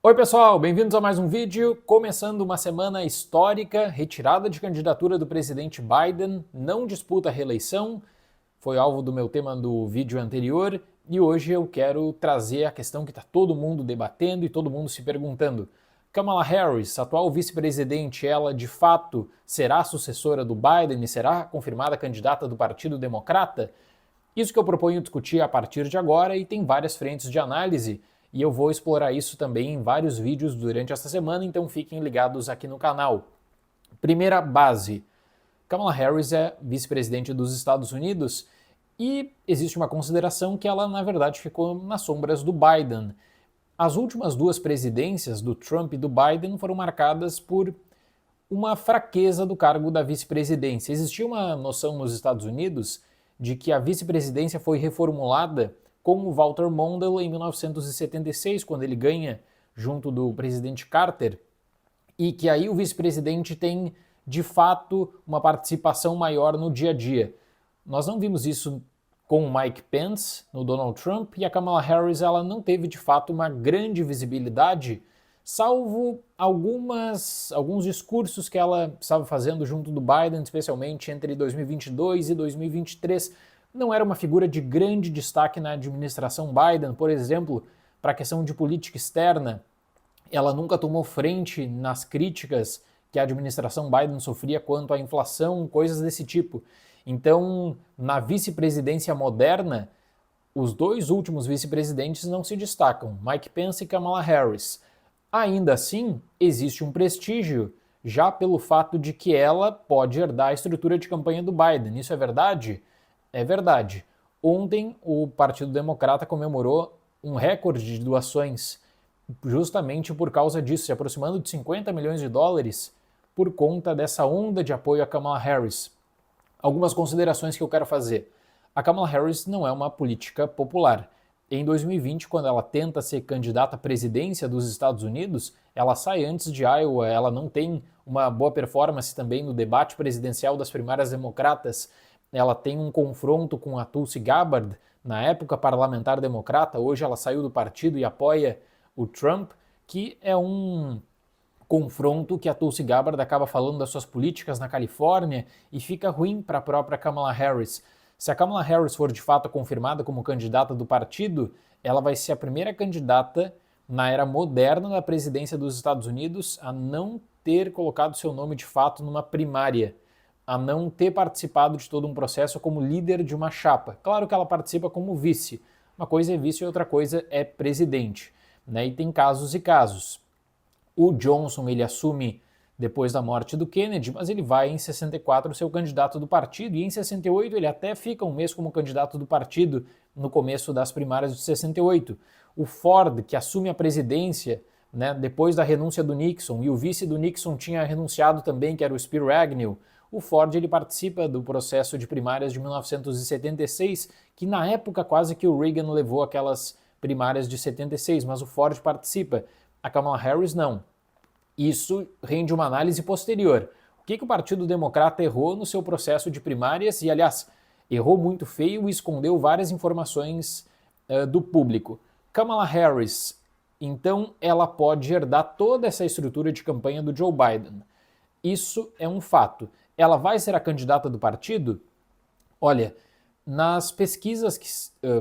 Oi pessoal, bem-vindos a mais um vídeo. Começando uma semana histórica, retirada de candidatura do presidente Biden, não disputa a reeleição, foi alvo do meu tema do vídeo anterior, e hoje eu quero trazer a questão que está todo mundo debatendo e todo mundo se perguntando. Kamala Harris, atual vice-presidente, ela de fato será a sucessora do Biden e será confirmada candidata do Partido Democrata? Isso que eu proponho discutir a partir de agora e tem várias frentes de análise, e eu vou explorar isso também em vários vídeos durante essa semana, então fiquem ligados aqui no canal. Primeira base: Kamala Harris é vice-presidente dos Estados Unidos e existe uma consideração que ela, na verdade, ficou nas sombras do Biden. As últimas duas presidências, do Trump e do Biden, foram marcadas por uma fraqueza do cargo da vice-presidência. Existia uma noção nos Estados Unidos de que a vice-presidência foi reformulada com o Walter Mondale em 1976, quando ele ganha junto do presidente Carter, e que aí o vice-presidente tem, de fato, uma participação maior no dia a dia. Nós não vimos isso com o Mike Pence, no Donald Trump, e a Kamala Harris ela não teve, de fato, uma grande visibilidade, salvo alguns discursos que ela estava fazendo junto do Biden, especialmente entre 2022 e 2023. Não era uma figura de grande destaque na administração Biden, por exemplo, para a questão de política externa. Ela nunca tomou frente nas críticas que a administração Biden sofria quanto à inflação, coisas desse tipo. Então, na vice-presidência moderna, os dois últimos vice-presidentes não se destacam, Mike Pence e Kamala Harris. Ainda assim, existe um prestígio, já pelo fato de que ela pode herdar a estrutura de campanha do Biden. Isso é verdade? É verdade. Ontem, o Partido Democrata comemorou um recorde de doações, justamente por causa disso, se aproximando de 50 milhões de dólares por conta dessa onda de apoio a Kamala Harris. Algumas considerações que eu quero fazer. A Kamala Harris não é uma política popular. Em 2020, quando ela tenta ser candidata à presidência dos Estados Unidos, ela sai antes de Iowa, ela não tem uma boa performance também no debate presidencial das primárias democratas. Ela tem um confronto com a Tulsi Gabbard, na época parlamentar democrata, hoje ela saiu do partido e apoia o Trump, que é um confronto que a Tulsi Gabbard acaba falando das suas políticas na Califórnia e fica ruim para a própria Kamala Harris. Se a Kamala Harris for de fato confirmada como candidata do partido, ela vai ser a primeira candidata na era moderna da presidência dos Estados Unidos a não ter colocado seu nome de fato numa primária, a não ter participado de todo um processo como líder de uma chapa. Claro que ela participa como vice. Uma coisa é vice e outra coisa é presidente, né? E tem casos e casos. O Johnson ele assume depois da morte do Kennedy, mas ele vai em 64 ser o candidato do partido, e em 68 ele até fica um mês como candidato do partido no começo das primárias de 68. O Ford, que assume a presidência, né, depois da renúncia do Nixon, e o vice do Nixon tinha renunciado também, que era o Spiro Agnew. O Ford ele participa do processo de primárias de 1976, que na época quase que o Reagan levou aquelas primárias de 76, mas o Ford participa. A Kamala Harris não. Isso rende uma análise posterior. O que o Partido Democrata errou no seu processo de primárias e, aliás, errou muito feio e escondeu várias informações do público. Kamala Harris, então, ela pode herdar toda essa estrutura de campanha do Joe Biden. Isso é um fato. Ela vai ser a candidata do partido? Olha, nas pesquisas que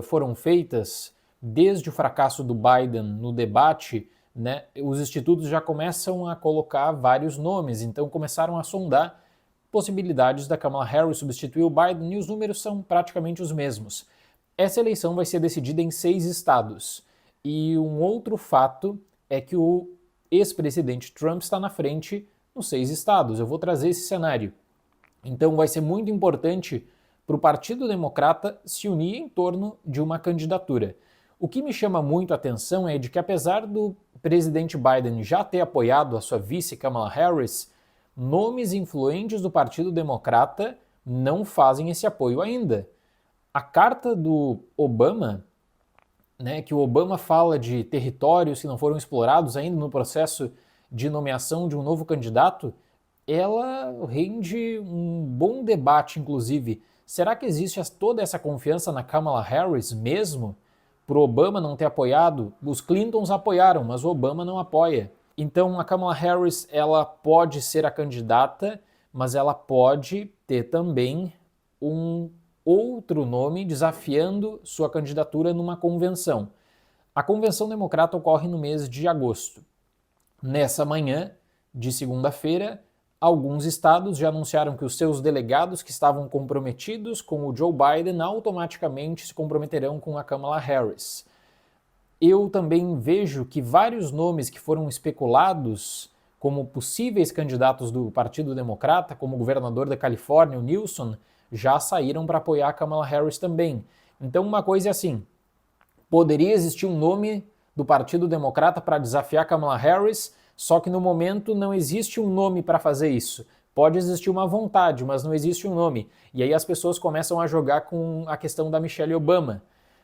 foram feitas desde o fracasso do Biden no debate, né, os institutos já começam a colocar vários nomes, então começaram a sondar possibilidades da Kamala Harris substituir o Biden e os números são praticamente os mesmos. Essa eleição vai ser decidida em 6 estados. E um outro fato é que o ex-presidente Trump está na frente nos 6 estados. Eu vou trazer esse cenário. Então vai ser muito importante para o Partido Democrata se unir em torno de uma candidatura. O que me chama muito a atenção é de que, apesar do presidente Biden já ter apoiado a sua vice Kamala Harris, nomes influentes do Partido Democrata não fazem esse apoio ainda. A carta do Obama, né, que o Obama fala de territórios que não foram explorados ainda no processo de nomeação de um novo candidato, ela rende um bom debate, inclusive. Será que existe toda essa confiança na Kamala Harris mesmo? por Obama não ter apoiado, os Clintons apoiaram, mas o Obama não apoia. Então a Kamala Harris, ela pode ser a candidata, mas ela pode ter também um outro nome desafiando sua candidatura numa convenção. A convenção democrata ocorre no mês de agosto. Nessa manhã de segunda-feira, alguns estados já anunciaram que os seus delegados que estavam comprometidos com o Joe Biden automaticamente se comprometerão com a Kamala Harris. Eu também vejo que vários nomes que foram especulados como possíveis candidatos do Partido Democrata, como o governador da Califórnia, o Newsom, já saíram para apoiar a Kamala Harris também. Então uma coisa é assim, poderia existir um nome do Partido Democrata para desafiar Kamala Harris, só que no momento não existe um nome para fazer isso. Pode existir uma vontade, mas não existe um nome. E aí as pessoas começam a jogar com a questão da Michelle Obama.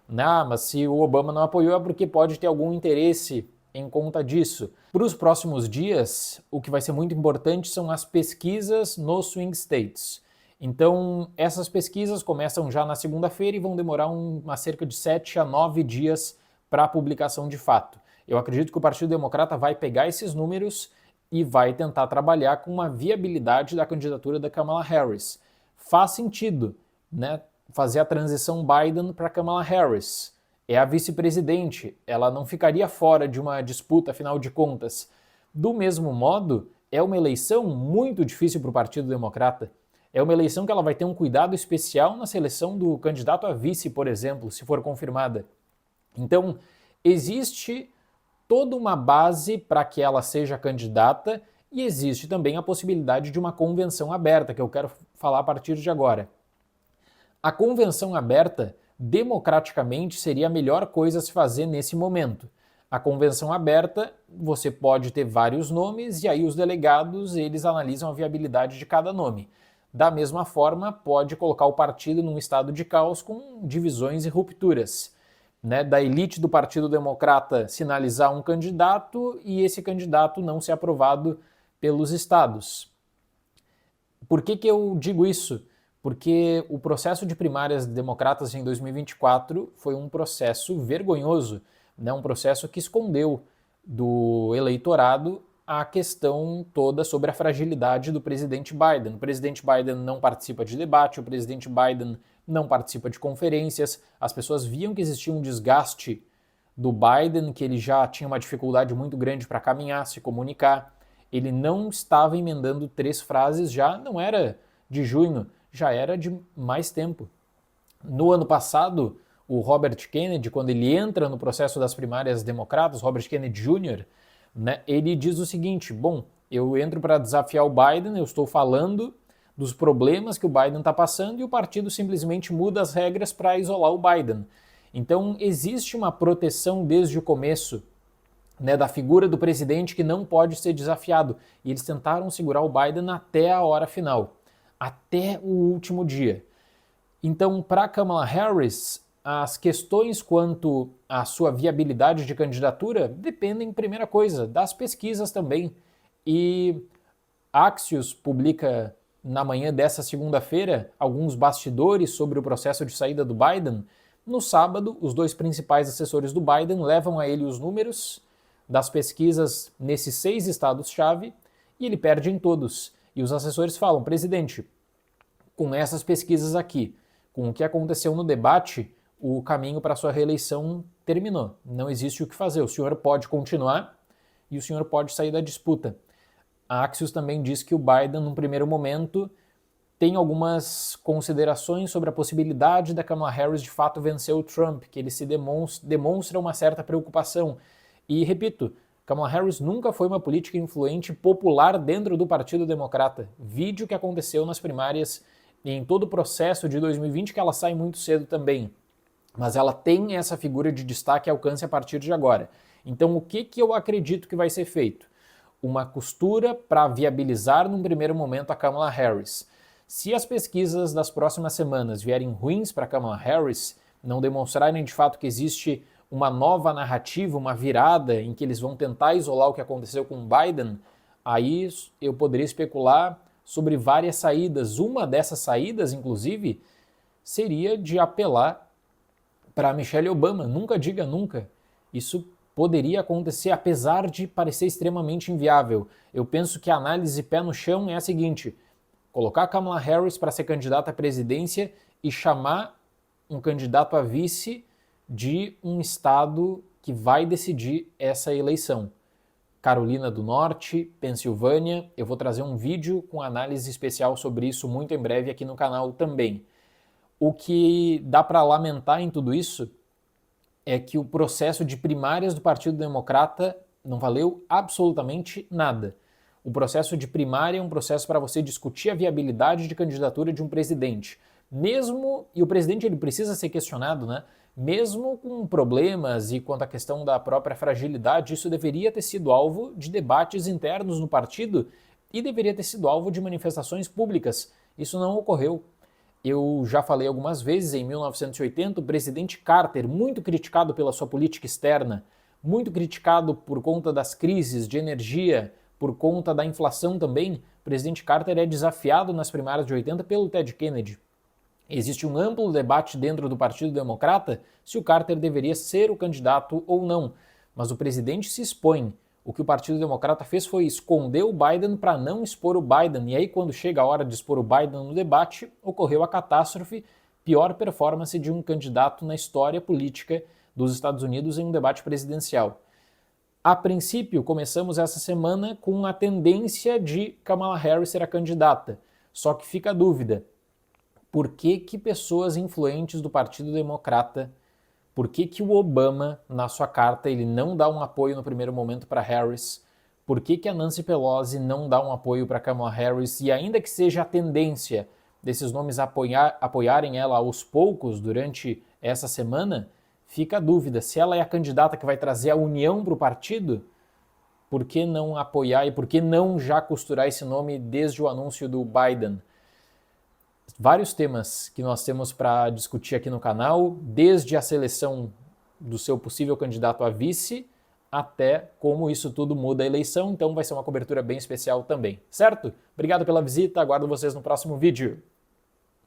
Mas se o Obama não apoiou é porque pode ter algum interesse em conta disso. Para os próximos dias, o que vai ser muito importante são as pesquisas nos swing states. Então, essas pesquisas começam já na segunda-feira e vão demorar cerca de 7 a 9 dias para a publicação de fato. Eu acredito que o Partido Democrata vai pegar esses números e vai tentar trabalhar com uma viabilidade da candidatura da Kamala Harris. Faz sentido, né, fazer a transição Biden para Kamala Harris. É a vice-presidente, ela não ficaria fora de uma disputa, afinal de contas. Do mesmo modo, é uma eleição muito difícil para o Partido Democrata. É uma eleição que ela vai ter um cuidado especial na seleção do candidato a vice, por exemplo, se for confirmada. Então, existe toda uma base para que ela seja candidata e existe também a possibilidade de uma convenção aberta, que eu quero falar a partir de agora. A convenção aberta, democraticamente, seria a melhor coisa a se fazer nesse momento. A convenção aberta, você pode ter vários nomes e aí os delegados, eles analisam a viabilidade de cada nome. Da mesma forma, pode colocar o partido num estado de caos com divisões e rupturas. Da elite do Partido Democrata sinalizar um candidato e esse candidato não ser aprovado pelos estados. Por que eu digo isso? Porque o processo de primárias democratas em 2024 foi um processo vergonhoso, um processo que escondeu do eleitorado a questão toda sobre a fragilidade do presidente Biden. O presidente Biden não participa de debate, o presidente Biden não participa de conferências, as pessoas viam que existia um desgaste do Biden, que ele já tinha uma dificuldade muito grande para caminhar, se comunicar. Ele não estava emendando 3 frases, já não era de junho, já era de mais tempo. No ano passado, o Robert Kennedy, quando ele entra no processo das primárias democratas, Robert Kennedy Jr., ele diz o seguinte, bom, eu entro para desafiar o Biden, eu estou falando dos problemas que o Biden está passando e o partido simplesmente muda as regras para isolar o Biden. Então existe uma proteção desde o começo da figura do presidente que não pode ser desafiado. E eles tentaram segurar o Biden até a hora final, até o último dia. Então, para Kamala Harris, as questões quanto à sua viabilidade de candidatura dependem, primeira coisa, das pesquisas também. E Axios publica na manhã dessa segunda-feira alguns bastidores sobre o processo de saída do Biden. No sábado, os 2 principais assessores do Biden levam a ele os números das pesquisas nesses 6 estados-chave e ele perde em todos. E os assessores falam, presidente, com essas pesquisas aqui, com o que aconteceu no debate, o caminho para sua reeleição terminou. Não existe o que fazer. O senhor pode continuar e o senhor pode sair da disputa. A Axios também diz que o Biden, num primeiro momento, tem algumas considerações sobre a possibilidade da Kamala Harris de fato vencer o Trump, que ele se demonstra uma certa preocupação. E, repito, Kamala Harris nunca foi uma política influente popular dentro do Partido Democrata. Vídeo que aconteceu nas primárias e em todo o processo de 2020, que ela sai muito cedo também. Mas ela tem essa figura de destaque e alcance a partir de agora. Então, o que eu acredito que vai ser feito? Uma costura para viabilizar num primeiro momento a Kamala Harris. Se as pesquisas das próximas semanas vierem ruins para Kamala Harris, não demonstrarem de fato que existe uma nova narrativa, uma virada em que eles vão tentar isolar o que aconteceu com o Biden, aí eu poderia especular sobre várias saídas. Uma dessas saídas, inclusive, seria de apelar para Michelle Obama, nunca diga nunca. Isso poderia acontecer, apesar de parecer extremamente inviável. Eu penso que a análise pé no chão é a seguinte: colocar Kamala Harris para ser candidata à presidência e chamar um candidato a vice de um estado que vai decidir essa eleição. Carolina do Norte, Pensilvânia. Eu vou trazer um vídeo com análise especial sobre isso muito em breve aqui no canal também. O que dá para lamentar em tudo isso é que o processo de primárias do Partido Democrata não valeu absolutamente nada. O processo de primária é um processo para você discutir a viabilidade de candidatura de um presidente. Mesmo, e o presidente ele precisa ser questionado, né? Mesmo com problemas e quanto à questão da própria fragilidade, isso deveria ter sido alvo de debates internos no partido e deveria ter sido alvo de manifestações públicas. Isso não ocorreu. Eu já falei algumas vezes, em 1980, o presidente Carter, muito criticado pela sua política externa, muito criticado por conta das crises de energia, por conta da inflação também, o presidente Carter é desafiado nas primárias de 80 pelo Ted Kennedy. Existe um amplo debate dentro do Partido Democrata se o Carter deveria ser o candidato ou não, mas o presidente se expõe. O que o Partido Democrata fez foi esconder o Biden para não expor o Biden, e aí quando chega a hora de expor o Biden no debate, ocorreu a catástrofe, pior performance de um candidato na história política dos Estados Unidos em um debate presidencial. A princípio, começamos essa semana com a tendência de Kamala Harris ser a candidata, só que fica a dúvida. Por que pessoas influentes do Partido Democrata, por que o Obama, na sua carta, ele não dá um apoio no primeiro momento para Harris? Por que a Nancy Pelosi não dá um apoio para Kamala Harris? E ainda que seja a tendência desses nomes apoiarem ela aos poucos durante essa semana, fica a dúvida, se ela é a candidata que vai trazer a união para o partido, por que não apoiar e por que não já costurar esse nome desde o anúncio do Biden? Vários temas que nós temos para discutir aqui no canal, desde a seleção do seu possível candidato a vice até como isso tudo muda a eleição, então vai ser uma cobertura bem especial também, certo? Obrigado pela visita, aguardo vocês no próximo vídeo.